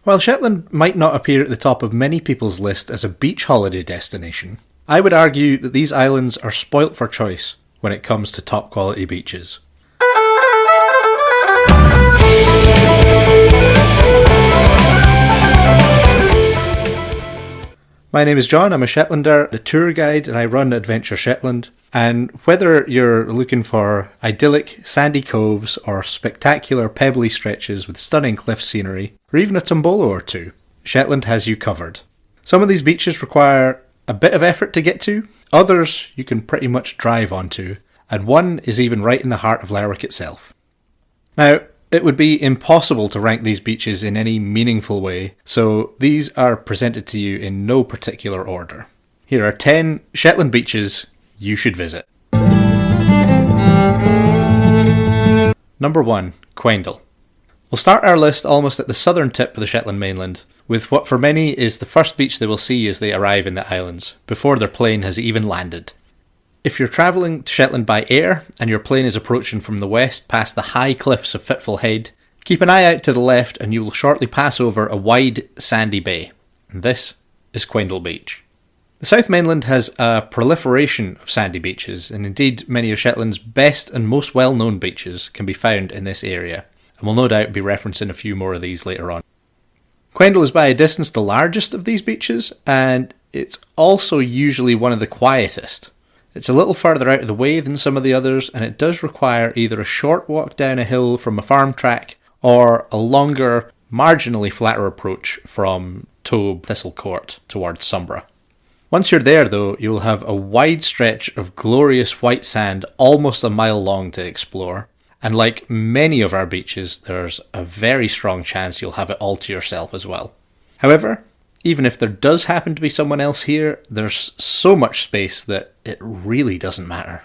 While Shetland might not appear at the top of many people's list as a beach holiday destination, I would argue that these islands are spoilt for choice when it comes to top quality beaches. My name is John, I'm a Shetlander, a tour guide, and I run Adventure Shetland. And whether you're looking for idyllic sandy coves or spectacular pebbly stretches with stunning cliff scenery, or even a tombolo or two, Shetland has you covered. Some of these beaches require a bit of effort to get to, others you can pretty much drive onto, and one is even right in the heart of Lerwick itself. Now, it would be impossible to rank these beaches in any meaningful way, so these are presented to you in no particular order. Here are 10 Shetland beaches you should visit. Number 1. Quendel. We'll start our list almost at the southern tip of the Shetland mainland, with what for many is the first beach they will see as they arrive in the islands, before their plane has even landed. If you're travelling to Shetland by air, and your plane is approaching from the west past the high cliffs of Fitful Head, keep an eye out to the left and you will shortly pass over a wide sandy bay. And this is Quendel Beach. The South Mainland has a proliferation of sandy beaches, and indeed many of Shetland's best and most well-known beaches can be found in this area, and we'll no doubt be referencing a few more of these later on. Quendel is by a distance the largest of these beaches, and it's also usually one of the quietest. It's a little further out of the way than some of the others, and it does require either a short walk down a hill from a farm track or a longer, marginally flatter approach from Tobe Thistlecourt towards Sombra. Once you're there though, you'll have a wide stretch of glorious white sand almost a mile long to explore, and like many of our beaches, there's a very strong chance you'll have it all to yourself as well. However, even if there does happen to be someone else here, there's so much space that it really doesn't matter.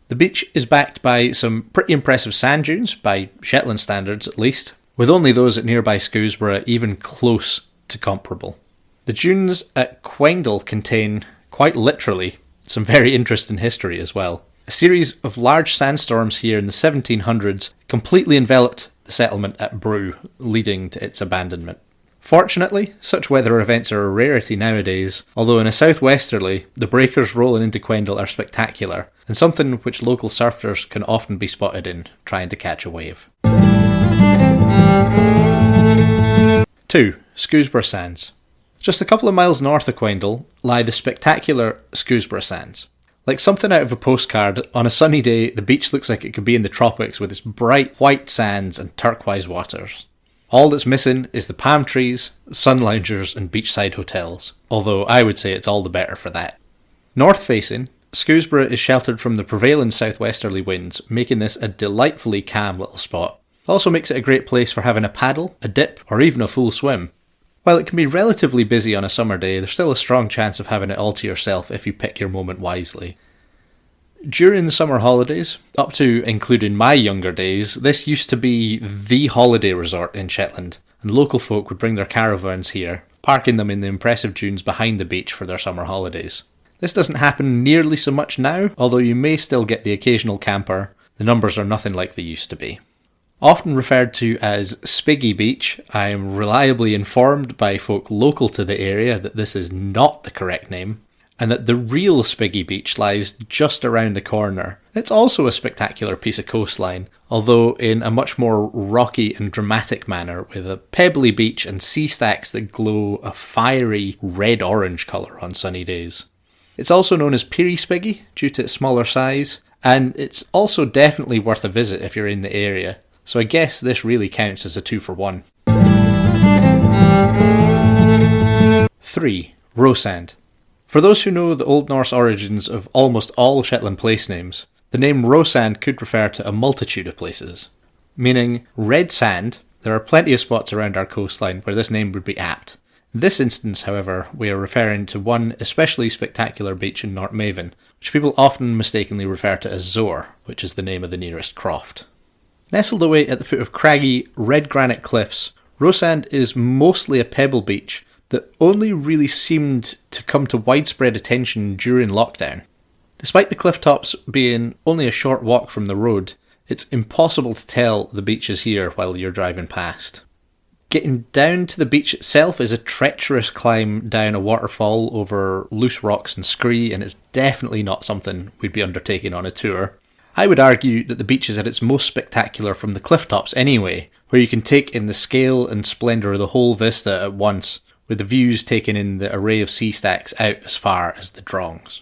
The beach is backed by some pretty impressive sand dunes, by Shetland standards at least, with only those at nearby Scozar even close to comparable. The dunes at Quendel contain, quite literally, some very interesting history as well. A series of large sandstorms here in the 1700s completely enveloped the settlement at Brew, leading to its abandonment. Fortunately, such weather events are a rarity nowadays, although in a southwesterly, the breakers rolling into Quendel are spectacular, and something which local surfers can often be spotted in, trying to catch a wave. 2. Scozar Sands. Just a couple of miles north of Quendel lie the spectacular Scozar Sands. Like something out of a postcard, on a sunny day the beach looks like it could be in the tropics with its bright white sands and turquoise waters. All that's missing is the palm trees, sun loungers and beachside hotels, although I would say it's all the better for that. North facing, Scozar is sheltered from the prevailing southwesterly winds, making this a delightfully calm little spot. It also makes it a great place for having a paddle, a dip or even a full swim. While it can be relatively busy on a summer day, there's still a strong chance of having it all to yourself if you pick your moment wisely. During the summer holidays, up to including my younger days, this used to be the holiday resort in Shetland, and local folk would bring their caravans here, parking them in the impressive dunes behind the beach for their summer holidays. This doesn't happen nearly so much now, although you may still get the occasional camper. The numbers are nothing like they used to be. Often referred to as Spiggy Beach, I am reliably informed by folk local to the area that this is not the correct name, and that the real Spiggy Beach lies just around the corner. It's also a spectacular piece of coastline, although in a much more rocky and dramatic manner, with a pebbly beach and sea stacks that glow a fiery red-orange colour on sunny days. It's also known as Peary Spiggy due to its smaller size, and it's also definitely worth a visit if you're in the area. So I guess this really counts as a 2-for-1. 3. Rosand. For those who know the Old Norse origins of almost all Shetland place names, the name Rosand could refer to a multitude of places. Meaning red sand, there are plenty of spots around our coastline where this name would be apt. In this instance, however, we are referring to one especially spectacular beach in North Maven, which people often mistakenly refer to as Zor, which is the name of the nearest croft. Nestled away at the foot of craggy, red granite cliffs, Rosand is mostly a pebble beach that only really seemed to come to widespread attention during lockdown. Despite the cliff tops being only a short walk from the road, it's impossible to tell the beach is here while you're driving past. Getting down to the beach itself is a treacherous climb down a waterfall over loose rocks and scree, and it's definitely not something we'd be undertaking on a tour. I would argue that the beach is at its most spectacular from the cliff tops anyway, where you can take in the scale and splendour of the whole vista at once, with the views taken in the array of sea stacks out as far as the Drongs.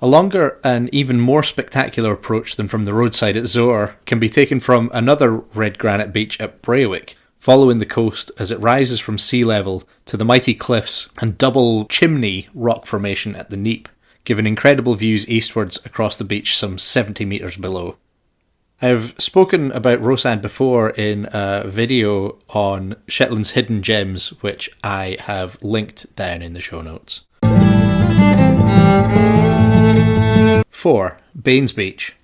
A longer and even more spectacular approach than from the roadside at Zoar can be taken from another red granite beach at Braywick, following the coast as it rises from sea level to the mighty cliffs and double chimney rock formation at the Neap, giving incredible views eastwards across the beach some 70 metres below. I've spoken about Rosand before in a video on Shetland's hidden gems, which I have linked down in the show notes. 4. Baines Beach.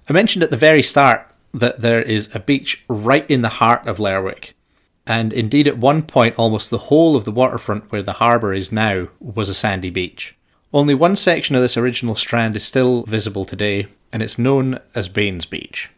I mentioned at the very start that there is a beach right in the heart of Lerwick, and indeed at one point almost the whole of the waterfront where the harbour is now was a sandy beach. Only one section of this original strand is still visible today, and it's known as Baines Beach.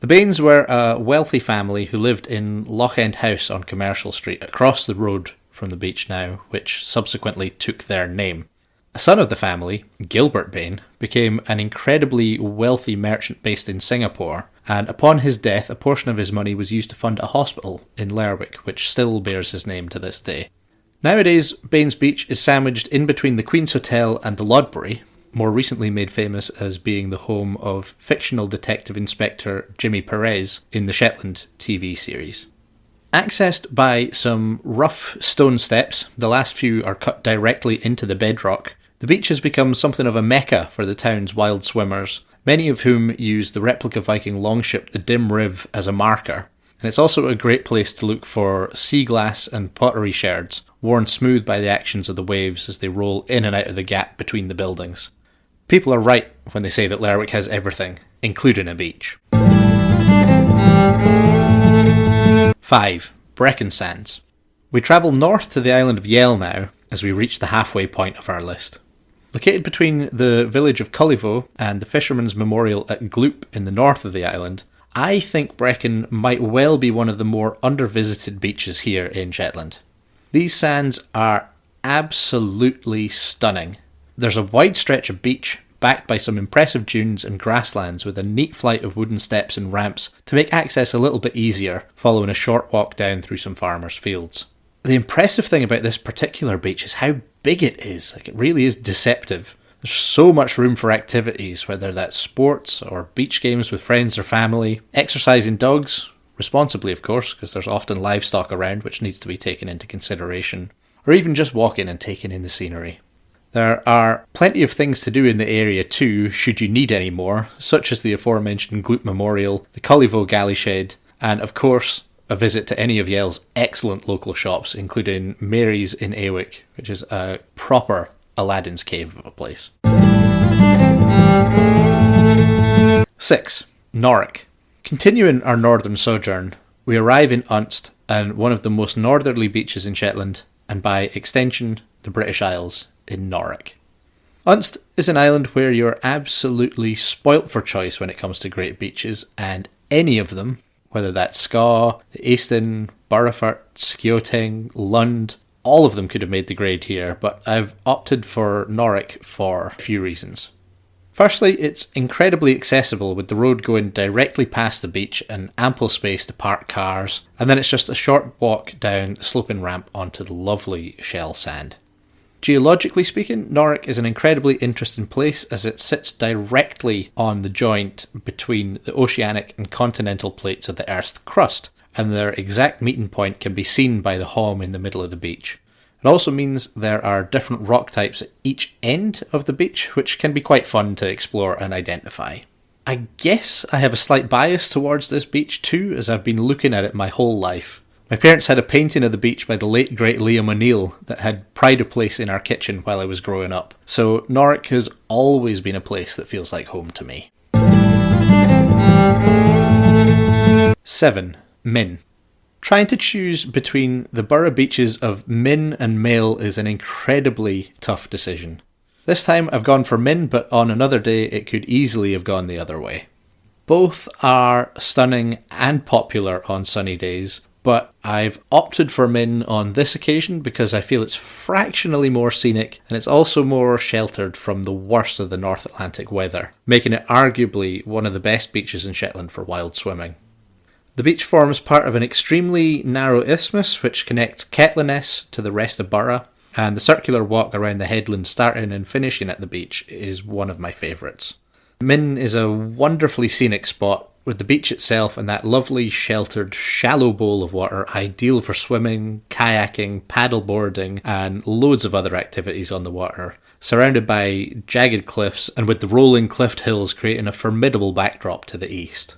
The Baines were a wealthy family who lived in Loch End House on Commercial Street, across the road from the beach now, which subsequently took their name. A son of the family, Gilbert Bain, became an incredibly wealthy merchant based in Singapore, and upon his death a portion of his money was used to fund a hospital in Lerwick, which still bears his name to this day. Nowadays, Baines Beach is sandwiched in between the Queen's Hotel and the Lodbury, more recently made famous as being the home of fictional Detective Inspector Jimmy Perez in the Shetland TV series. Accessed by some rough stone steps, the last few are cut directly into the bedrock, the beach has become something of a mecca for the town's wild swimmers, many of whom use the replica Viking longship the Dim Riv as a marker, and it's also a great place to look for sea glass and pottery sherds, worn smooth by the actions of the waves as they roll in and out of the gap between the buildings. People are right when they say that Lerwick has everything, including a beach. 5. Breen Sands. We travel north to the island of Yell now, as we reach the halfway point of our list. Located between the village of Cullivo and the Fisherman's Memorial at Gloop in the north of the island, I think Brecon might well be one of the more undervisited beaches here in Shetland. These sands are absolutely stunning. There's a wide stretch of beach, backed by some impressive dunes and grasslands with a neat flight of wooden steps and ramps to make access a little bit easier, following a short walk down through some farmers' fields. The impressive thing about this particular beach is how big it is. It really is deceptive. There's so much room for activities, whether that's sports or beach games with friends or family, exercising dogs, responsibly of course, because there's often livestock around which needs to be taken into consideration, or even just walking and taking in the scenery. There are plenty of things to do in the area too, should you need any more, such as the aforementioned Gloop Memorial, the Cullivo Galley Shed, and of course a visit to any of Yell's excellent local shops, including Mary's in Awick, which is a proper Aladdin's cave of a place. 6. Nork. Continuing our northern sojourn, we arrive in Unst, and one of the most northerly beaches in Shetland, and by extension the British Isles, in Nork. Unst is an island where you're absolutely spoilt for choice when it comes to great beaches, and any of them, whether that's Scaw, the Easton, Burrowfurt, Skioting, Lund, all of them could have made the grade here, but I've opted for Nork for a few reasons. Firstly, it's incredibly accessible with the road going directly past the beach and ample space to park cars, and then it's just a short walk down the sloping ramp onto the lovely shell sand. Geologically speaking, Nork is an incredibly interesting place as it sits directly on the joint between the oceanic and continental plates of the Earth's crust, and their exact meeting point can be seen by the Holm in the middle of the beach. It also means there are different rock types at each end of the beach, which can be quite fun to explore and identify. I guess I have a slight bias towards this beach too, as I've been looking at it my whole life. My parents had a painting of the beach by the late great Liam O'Neill that had pride of place in our kitchen while I was growing up, so Nork has always been a place that feels like home to me. 7. Min. Trying to choose between the borough beaches of Min and Mayo is an incredibly tough decision. This time I've gone for Min, but on another day it could easily have gone the other way. Both are stunning and popular on sunny days. but I've opted for Min on this occasion because I feel it's fractionally more scenic and it's also more sheltered from the worst of the North Atlantic weather, making it arguably one of the best beaches in Shetland for wild swimming. The beach forms part of an extremely narrow isthmus which connects Ketliness to the rest of Burgh, and the circular walk around the headland starting and finishing at the beach is one of my favourites. Min is a wonderfully scenic spot, with the beach itself and that lovely sheltered shallow bowl of water ideal for swimming, kayaking, paddleboarding and loads of other activities on the water, surrounded by jagged cliffs and with the rolling cliff hills creating a formidable backdrop to the east.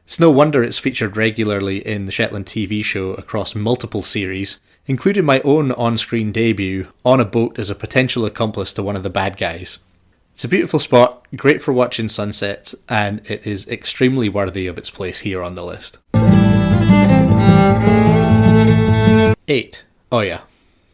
It's no wonder it's featured regularly in the Shetland TV show across multiple series, including my own on-screen debut on a boat as a potential accomplice to one of the bad guys. It's a beautiful spot, great for watching sunsets, and it is extremely worthy of its place here on the list. 8. Oya.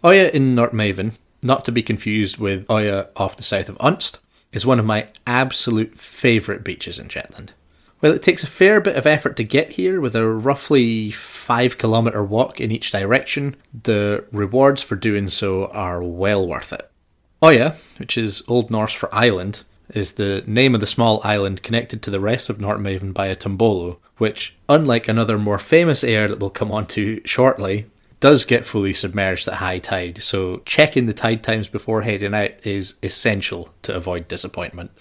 Oya in Nortmaven, not to be confused with Oya off the south of Unst, is one of my absolute favourite beaches in Shetland. While it takes a fair bit of effort to get here with a roughly 5-kilometre walk in each direction, the rewards for doing so are well worth it. Oya, which is Old Norse for island, is the name of the small island connected to the rest of Nortmaven by a tombolo, which, unlike another more famous air that we'll come on to shortly, does get fully submerged at high tide, so checking the tide times before heading out is essential to avoid disappointment.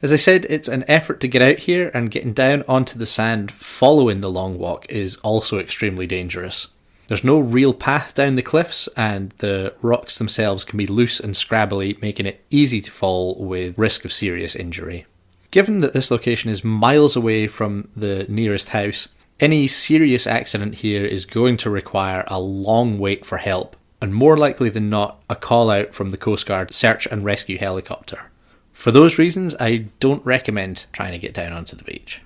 As I said, it's an effort to get out here, and getting down onto the sand following the long walk is also extremely dangerous. There's no real path down the cliffs, and the rocks themselves can be loose and scrabbly, making it easy to fall with risk of serious injury. Given that this location is miles away from the nearest house, any serious accident here is going to require a long wait for help, and more likely than not, a call out from the Coast Guard search and rescue helicopter. For those reasons, I don't recommend trying to get down onto the beach.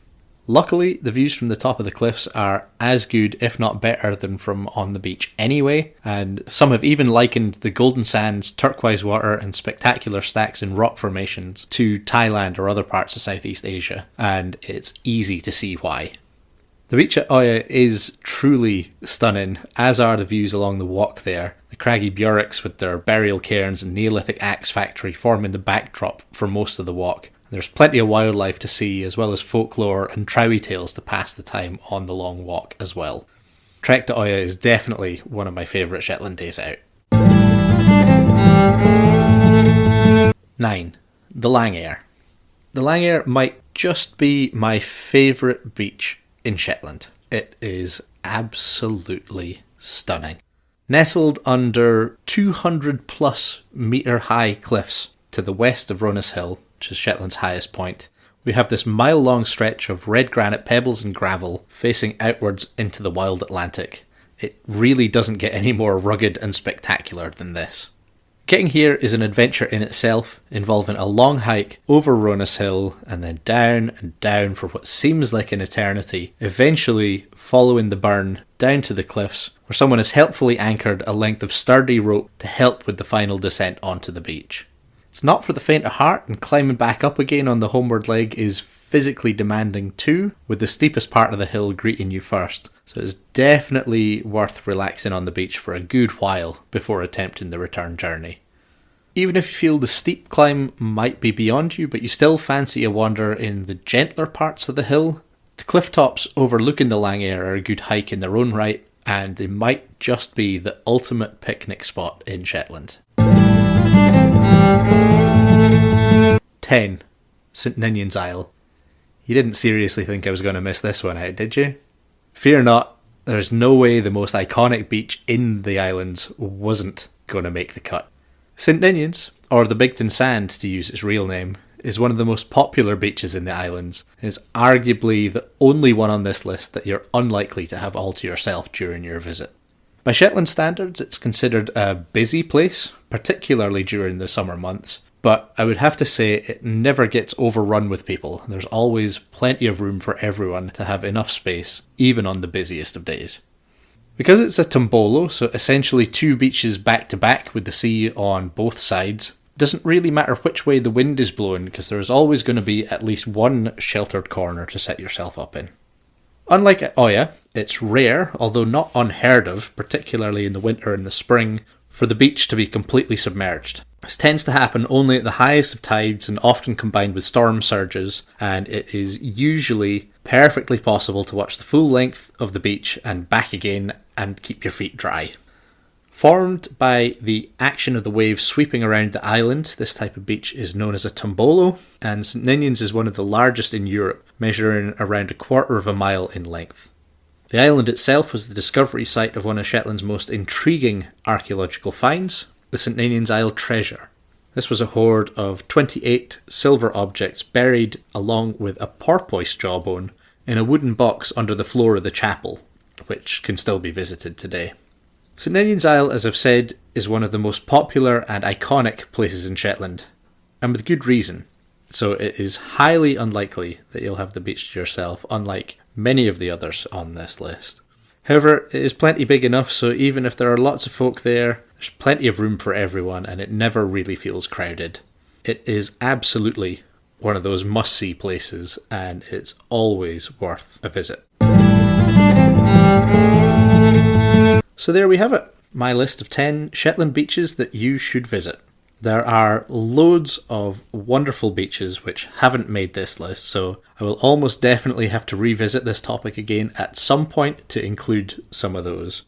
Luckily, the views from the top of the cliffs are as good, if not better, than from on the beach anyway, and some have even likened the golden sands, turquoise water and spectacular stacks in rock formations to Thailand or other parts of Southeast Asia, and it's easy to see why. The beach at Oya is truly stunning, as are the views along the walk there. The craggy bjorks with their burial cairns and Neolithic axe factory forming the backdrop for most of the walk. There's plenty of wildlife to see, as well as folklore and trowie tales to pass the time on the long walk as well. Trek to Oya is definitely one of my favourite Shetland days out. 9. The Langair. The Langair might just be my favourite beach in Shetland. It is absolutely stunning. Nestled under 200 plus metre high cliffs to the west of Ronas Hill, which is Shetland's highest point, we have this mile-long stretch of red granite pebbles and gravel facing outwards into the wild Atlantic. It really doesn't get any more rugged and spectacular than this. Getting here is an adventure in itself, involving a long hike over Ronas Hill and then down and down for what seems like an eternity, eventually following the burn down to the cliffs, where someone has helpfully anchored a length of sturdy rope to help with the final descent onto the beach. It's not for the faint of heart, and climbing back up again on the homeward leg is physically demanding too, with the steepest part of the hill greeting you first, so it's definitely worth relaxing on the beach for a good while before attempting the return journey. Even if you feel the steep climb might be beyond you, but you still fancy a wander in the gentler parts of the hill, the cliff tops overlooking the Langair are a good hike in their own right, and they might just be the ultimate picnic spot in Shetland. 10. St Ninian's Isle. You didn't seriously think I was going to miss this one out, did you? Fear not, there's no way the most iconic beach in the islands wasn't going to make the cut. St Ninian's, or the Bigton Sand to use its real name, is one of the most popular beaches in the islands, and is arguably the only one on this list that you're unlikely to have all to yourself during your visit. By Shetland standards, it's considered a busy place, particularly during the summer months, but I would have to say it never gets overrun with people. There's always plenty of room for everyone to have enough space, even on the busiest of days. Because it's a tombolo, so essentially two beaches back to back with the sea on both sides, it doesn't really matter which way the wind is blowing, because there's always going to be at least one sheltered corner to set yourself up in. Unlike Oya, it's rare, although not unheard of, particularly in the winter and the spring, for the beach to be completely submerged. This tends to happen only at the highest of tides and often combined with storm surges, and it is usually perfectly possible to watch the full length of the beach and back again and keep your feet dry. Formed by the action of the waves sweeping around the island, this type of beach is known as a tombolo, and St Ninians is one of the largest in Europe, measuring around 1/4 of a mile in length. The island itself was the discovery site of one of Shetland's most intriguing archaeological finds, the St Ninians Isle treasure. This was a hoard of 28 silver objects buried along with a porpoise jawbone in a wooden box under the floor of the chapel, which can still be visited today. St Ninians Isle, as I've said, is one of the most popular and iconic places in Shetland, and with good reason. So it is highly unlikely that you'll have the beach to yourself, unlike many of the others on this list. However, it is plenty big enough, so even if there are lots of folk there, there's plenty of room for everyone, and it never really feels crowded. It is absolutely one of those must-see places, and it's always worth a visit. So there we have it, my list of 10 Shetland beaches that you should visit. There are loads of wonderful beaches which haven't made this list, so I will almost definitely have to revisit this topic again at some point to include some of those.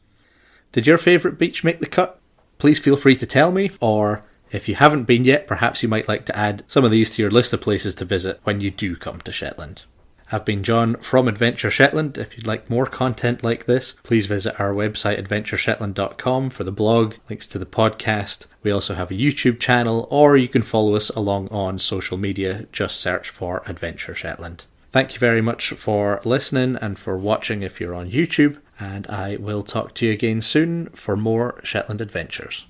Did your favourite beach make the cut? Please feel free to tell me, or if you haven't been yet, perhaps you might like to add some of these to your list of places to visit when you do come to Shetland. I've been John from Adventure Shetland. If you'd like more content like this, please visit our website adventureshetland.com for the blog, links to the podcast. We also have a YouTube channel, or you can follow us along on social media. Just search for Adventure Shetland. Thank you very much for listening and for watching if you're on YouTube, and I will talk to you again soon for more Shetland adventures.